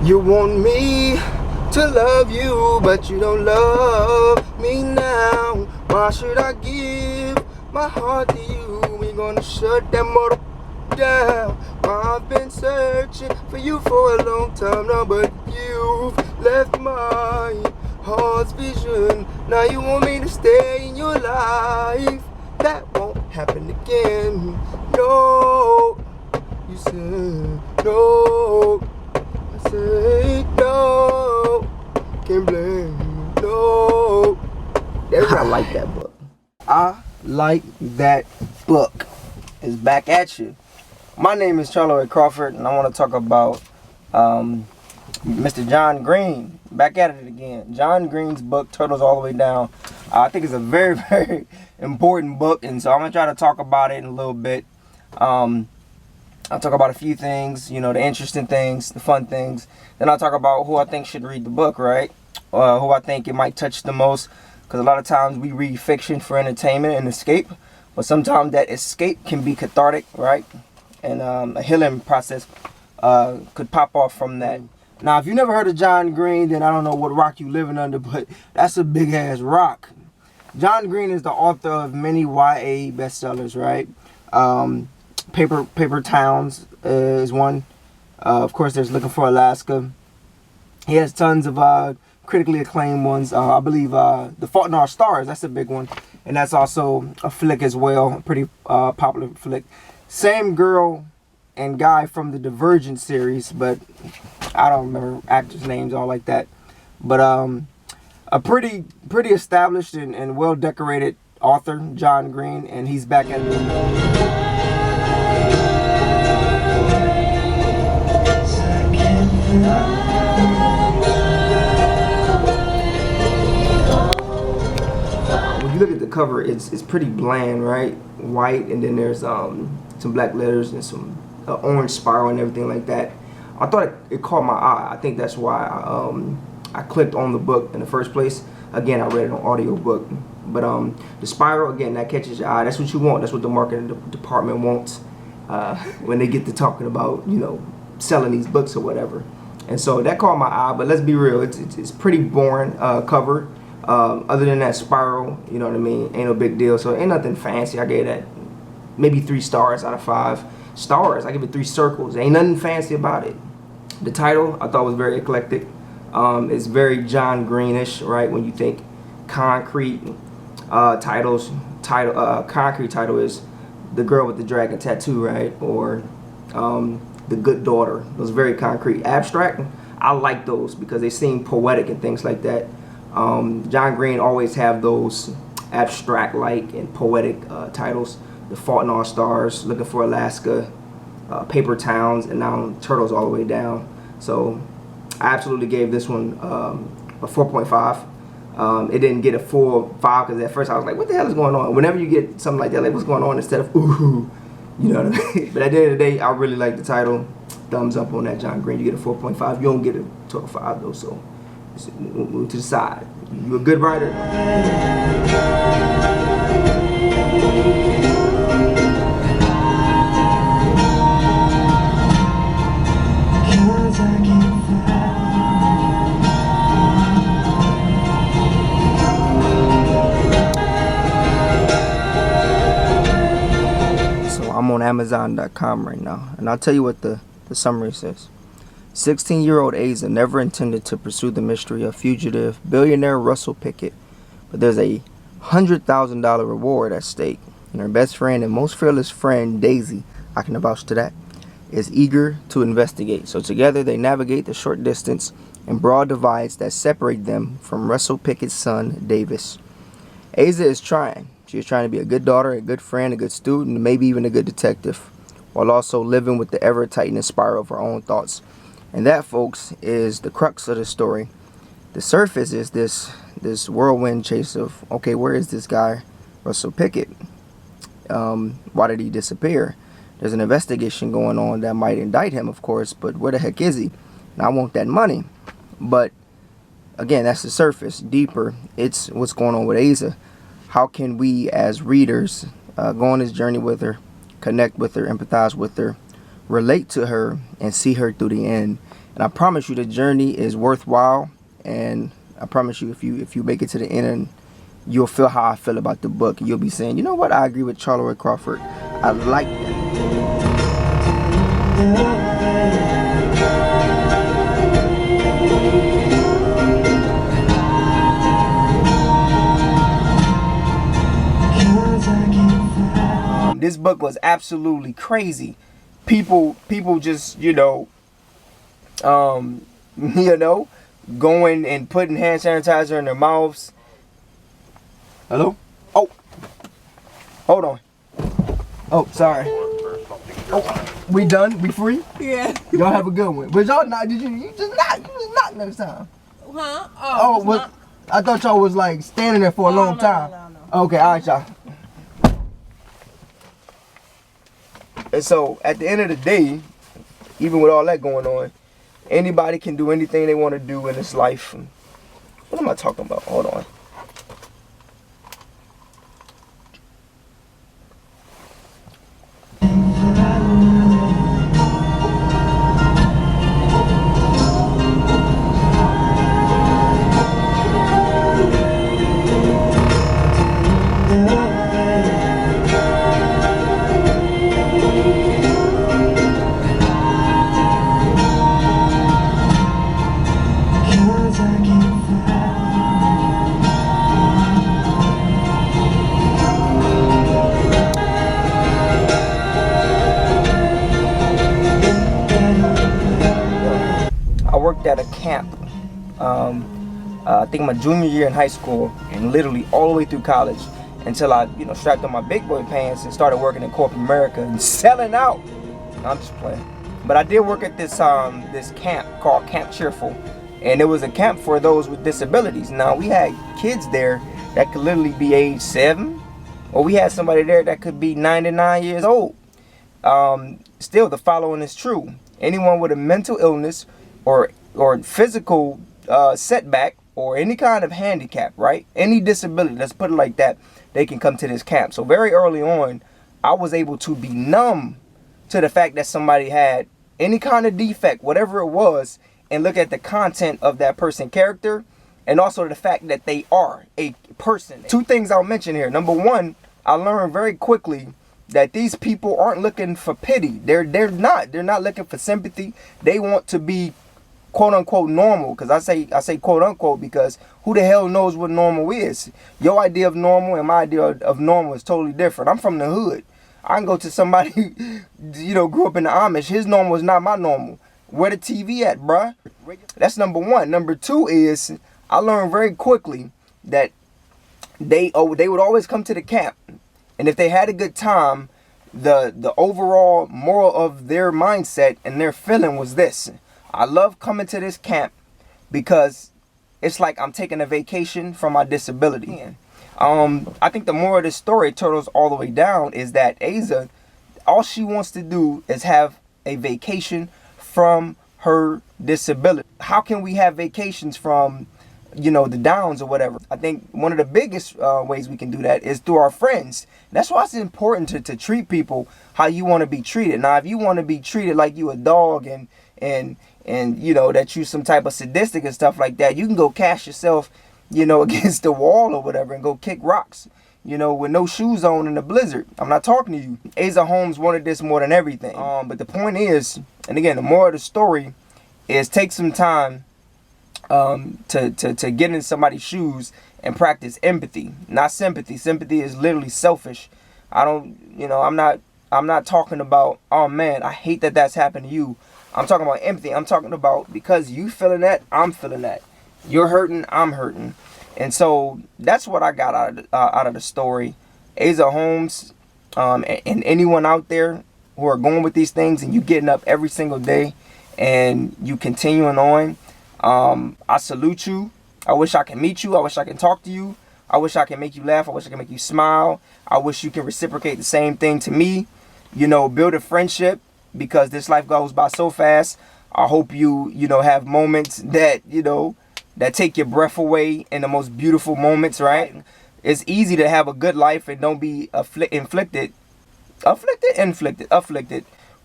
You want me to love you, but you don't love me now. Why should I give my heart to you? We gonna shut that motor down. I've been searching for you for a long time now, but you've left my heart's vision. Now you want me to stay in your life. That won't happen again. No, you said no. I said no. Can't blame you. No. I like that book. I like that book. It's back at you. My name is Charlie Crawford, and I want to talk about Mr. John Green. Back at it again. John Green's book, Turtles All the Way Down. I think it's a very, very important book, and so I'm going to try to talk about it in a little bit. I'll talk about a few things, you know, the interesting things, the fun things. Then I'll talk about who I think should read the book, right? Who I think it might touch the most. Because a lot of times we read fiction for entertainment and escape. But sometimes that escape can be cathartic, right? And a healing process could pop off from that. Now, if you never heard of John Green, then I don't know what rock you living under, but that's a big-ass rock. John Green is the author of many YA bestsellers, right? Paper Towns is one. Of course, there's Looking for Alaska. He has tons of critically acclaimed ones. I believe The Fault in Our Stars, that's a big one. And that's also a flick as well, a pretty popular flick. Same girl and guy from the Divergent series, but I don't remember actors' names all like that. But a pretty established and well decorated author, John Green, and he's back at it. When you look at the cover, it's pretty bland, right? White, and then there's some black letters and some orange spiral and everything like that. I thought it caught my eye. I think that's why I clicked on the book in the first place. Again, I read it on audiobook. But the spiral, again, that catches your eye. That's what you want. That's what the marketing department wants when they get to talking about, you know, selling these books or whatever. And so that caught my eye. But let's be real, it's pretty boring cover. Other than that spiral, you know what I mean, ain't no big deal. So ain't nothing fancy. I gave that maybe 3 stars out of 5 stars. I give it 3 circles. Ain't nothing fancy about it. The title I thought was very eclectic. It's very John Greenish, right? When you think concrete titles, concrete title is The Girl with the Dragon Tattoo, right? Or The Good Daughter. Those very concrete. Abstract, I like those because they seem poetic and things like that. John Green always have those abstract-like and poetic titles. The Fault in Our Stars, Looking for Alaska, Paper Towns, and now Turtles All the Way Down. So I absolutely gave this one a 4.5. It didn't get a full 5 because at first I was like, what the hell is going on? Whenever you get something like that, like what's going on, instead of ooh, you know what I mean? But at the end of the day, I really like the title. Thumbs up on that, John Green. You get a 4.5. You don't get a total 5 though, so move to the side. You a good writer? So I'm on Amazon.com right now, and I'll tell you what the summary says. 16-year-old Asa never intended to pursue the mystery of fugitive billionaire Russell Pickett, but there's a $100,000 reward at stake, and her best friend and most fearless friend, Daisy, I can vouch to that, is eager to investigate. So together they navigate the short distance and broad divides that separate them from Russell Pickett's son, Davis. Asa is trying. She is trying to be a good daughter, a good friend, a good student, and maybe even a good detective, while also living with the ever-tightening spiral of her own thoughts. And that, folks, is the crux of the story. The surface is this whirlwind chase of, okay, where is this guy, Russell Pickett? Why did he disappear? There's an investigation going on that might indict him, of course, but where the heck is he? And I want that money. But, again, that's the surface. Deeper, it's what's going on with Asa. How can we, as readers, go on this journey with her, connect with her, empathize with her, relate to her, and see her through the end? And I promise you the journey is worthwhile, and I promise you if you make it to the end, and you'll feel how I feel about the book, and you'll be saying, you know what, I agree with Charlotte Crawford. I like that. This book was absolutely crazy. People just, going and putting hand sanitizer in their mouths. Hello? Oh, hold on. Oh, sorry. Oh, we done? We free? Yeah. Y'all have a good one. But y'all not? You just not next time? Huh? Oh, I thought y'all was like standing there for a long time. No. Okay, all right, y'all. And so at the end of the day, even with all that going on, anybody can do anything they want to do in this life. What am I talking about? Hold on. At a camp, I think my junior year in high school, and literally all the way through college until I, strapped on my big boy pants and started working in corporate America and selling out. No, I'm just playing. But I did work at this camp called Camp Cheerful, and it was a camp for those with disabilities. Now we had kids there that could literally be age 7, or we had somebody there that could be 99 years old. Still, the following is true: anyone with a mental illness or physical setback or any kind of handicap, right? Any disability, let's put it like that, they can come to this camp. So very early on, I was able to be numb to the fact that somebody had any kind of defect, whatever it was, and look at the content of that person's character, and also the fact that they are a person. 2 things I'll mention here. Number 1, I learned very quickly that these people aren't looking for pity. They're not looking for sympathy. They want to be quote unquote normal, because I say quote unquote because who the hell knows what normal is? Your idea of normal and my idea of normal is totally different. I'm from the hood. I can go to somebody grew up in the Amish. His normal is not my normal. Where the TV at, bruh? That's number 1. Number 2 is I learned very quickly that they would always come to the camp, and if they had a good time, the overall moral of their mindset and their feeling was this: I love coming to this camp because it's like I'm taking a vacation from my disability. I think the moral of this story, turtles all the way down, is that Asa, all she wants to do is have a vacation from her disability. How can we have vacations from, the downs or whatever? I think one of the biggest ways we can do that is through our friends. That's why it's important to treat people how you want to be treated. Now, if you want to be treated like you a dog and that you some type of sadistic and stuff like that, you can go cast yourself, against the wall or whatever and go kick rocks, with no shoes on in a blizzard. I'm not talking to you. Asa Holmes wanted this more than everything. But the point is, and again, the moral of the story is take some time to get in somebody's shoes and practice empathy, not sympathy. Sympathy is literally selfish. I'm not talking about, oh man, I hate that that's happened to you. I'm talking about empathy. I'm talking about because you feeling that, I'm feeling that. You're hurting, I'm hurting. And so that's what I got out of the story. Asa Holmes, and anyone out there who are going with these things and you getting up every single day and you continuing on, I salute you. I wish I can meet you. I wish I can talk to you. I wish I can make you laugh. I wish I can make you smile. I wish you can reciprocate the same thing to me. Build a friendship, because this life goes by so fast. I hope you have moments that that take your breath away in the most beautiful moments, right? It's easy to have a good life and don't be afflicted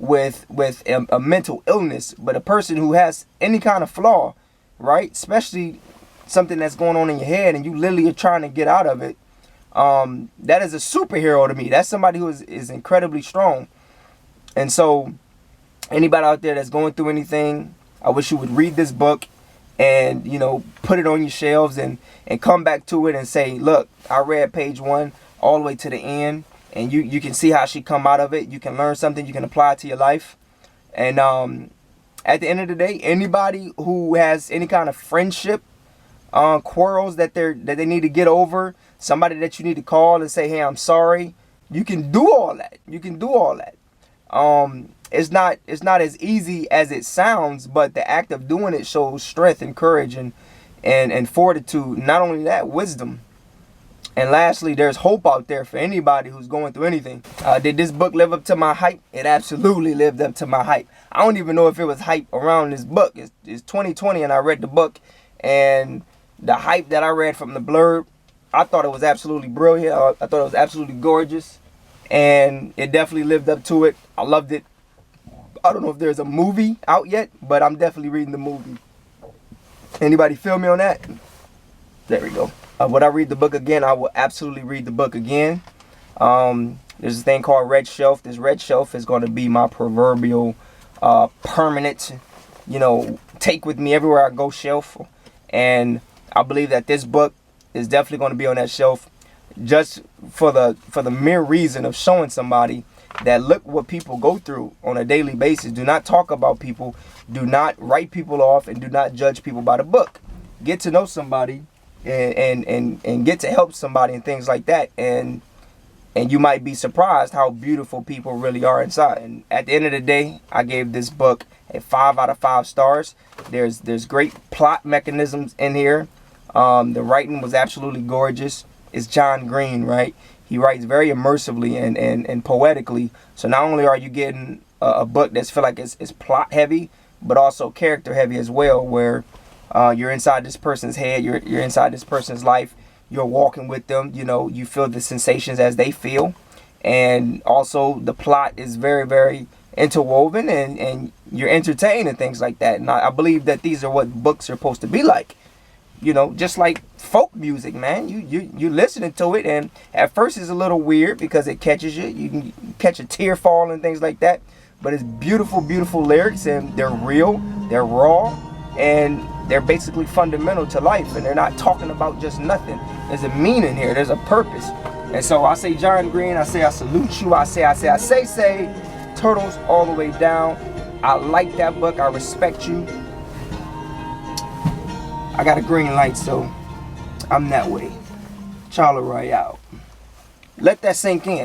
with a mental illness, but a person who has any kind of flaw, right? Especially something that's going on in your head and you literally are trying to get out of it. That is a superhero to me. That's somebody who is incredibly strong. And so anybody out there that's going through anything, I wish you would read this book and, you know, put it on your shelves and come back to it and say, look, I read page 1 all the way to the end, and you can see how she come out of it. You can learn something you can apply to your life. And at the end of the day, anybody who has any kind of friendship quarrels that they need to get over, somebody that you need to call and say, hey, I'm sorry, you can do all that. You can do all that. It's not as easy as it sounds, but the act of doing it shows strength and courage and fortitude. Not only that, wisdom. And lastly, there's hope out there for anybody who's going through anything. Did this book live up to my hype? It absolutely lived up to my hype. I don't even know if it was hype around this book. It's 2020 and I read the book, and the hype that I read from the blurb, I thought it was absolutely brilliant. I thought it was absolutely gorgeous, and it definitely lived up to it. I loved it. I don't know if there's a movie out yet, but I'm definitely reading the movie. Anybody feel me on that? There we go. Would I read the book again? I will absolutely read the book again. There's a thing called Red Shelf. This Red Shelf is going to be my proverbial permanent, you know, take with me everywhere I go shelf. And I believe that this book is definitely going to be on that shelf, just for the mere reason of showing somebody that look what people go through on a daily basis. Do not talk about people. Do not write people off, and do not judge people by the book. Get to know somebody and get to help somebody and things like that. And you might be surprised how beautiful people really are inside. And at the end of the day, I gave this book a 5 out of 5 stars. There's great plot mechanisms in here. The writing was absolutely gorgeous. It's John Green, right? He writes very immersively and poetically. So not only are you getting a book that's feel like it's plot heavy, but also character heavy as well, where you're inside this person's head, you're inside this person's life, you're walking with them, you know, you feel the sensations as they feel. And also the plot is very, very interwoven, and you're entertained and things like that. And I believe that these are what books are supposed to be like. You know, just like folk music, man. You listening to it, and at first it's a little weird because it catches you. You can catch a tear fall and things like that. But it's beautiful, beautiful lyrics, and they're real, they're raw, and they're basically fundamental to life. And they're not talking about just nothing. There's a meaning here. There's a purpose. And so I say, John Green, I say I salute you. I say, turtles all the way down. I like that book. I respect you. I got a green light, so I'm that way. Charlie Royale. Let that sink in.